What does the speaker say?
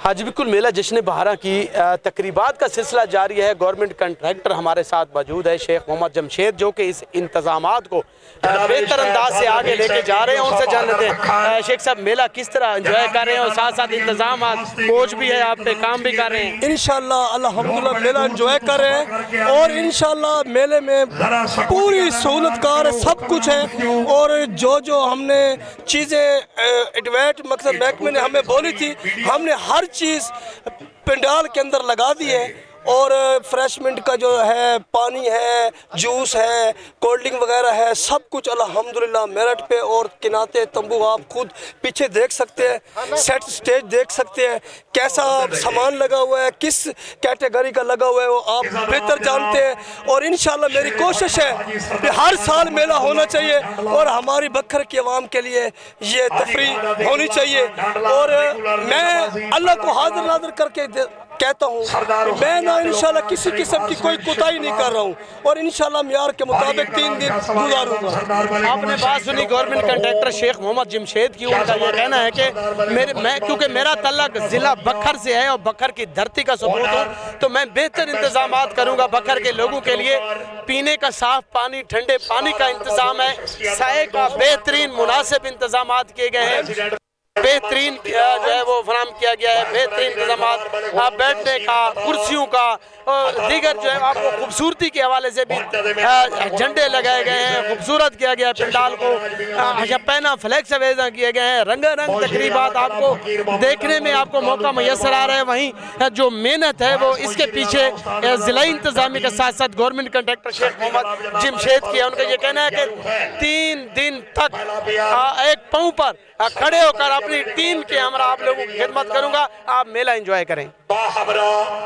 हाँ जी बिल्कुल, मेला जश्न बहारा की तकरीबात का सिलसिला जारी है। गवर्नमेंट कंट्रैक्टर हमारे साथ मौजूद है शेख मोहम्मद जमशेद, जो कि इस इंतजामात को बेहतर अंदाज से आगे लेके जा रहे हैं। उनसे जान लेते हैं शेख साहब, मेला किस तरह एंजॉय कर रहे हैं और साथ साथ इंतजाम कोच भी है, आप पे काम भी कर रहे हैं? इंशाल्लाह अल्हम्दुलिल्लाह मेला एंजॉय कर रहे हैं और इंशाल्लाह मेले में पूरी सहूलतकार सब कुछ है। और जो हमने चीज़ें एडवेट मकसद महकमे ने हमें बोली थी, हमने हर चीज़ पंडाल के अंदर लगा दी है। और फ्रेशमेंट का जो है, पानी है, जूस है, कोल्ड ड्रिंक वगैरह है, सब कुछ अल्हम्दुलिल्लाह मेरठ पे। और किनाते तंबू आप खुद पीछे देख सकते हैं, सेट स्टेज देख सकते हैं, कैसा सामान लगा हुआ है, किस कैटेगरी का लगा हुआ है वो आप बेहतर जानते हैं। और इंशाल्लाह मेरी कोशिश है कि हर साल मेला होना चाहिए और हमारी बखर की आवाम के लिए ये तफरी होनी चाहिए। और मैं अल्लाह को हाजिर नाज़िर करके कहता हूँ, मैं ना इंशाल्लाह किसी किस्म की कोई कोताही नहीं कर रहा हूँ और इंशाल्लाह मियार के मुताबिक 3 दिन गुजारूंगा। आपने बात सुनी गवर्नमेंट कंट्रैक्टर शेख मोहम्मद जमशेद की। उनका ये कहना है कि क्योंकि मेरा तल्लक ज़िला बखर से है और बखर की धरती का सबूत हूँ, तो मैं बेहतर इंतजामात करूँगा बखर के लोगों के लिए। पीने का साफ पानी, ठंडे पानी का इंतज़ाम है, साए का बेहतरीन मुनासिब इंतजामात किए गए हैं, बेहतरीन जो है वो फराम किया गया है, बेहतरीन इंतजाम बैठने का, कुर्सियों का और दीगर जो है आपको खूबसूरती के हवाले से भी झंडे लगाए गए हैं, खूबसूरत किया गया है पंडाल को, शपैना फ्लैक्स अवेजा किए गए हैं, रंगारंग तकरीबात आपको देखने में आपको मौका मैसर आ रहा है। वहीं जो मेहनत है वो इसके पीछे ज़िला इंतजामी के साथ साथ गवर्नमेंट कंट्रैक्टर शेख मोहम्मद जमशेद की है। उनका ये कहना है कि 3 दिन तक एक पाँव पर खड़े होकर अपनी टीम के हमरा आप लोगों की खिदमत करूंगा, आप मेला एंजॉय करें।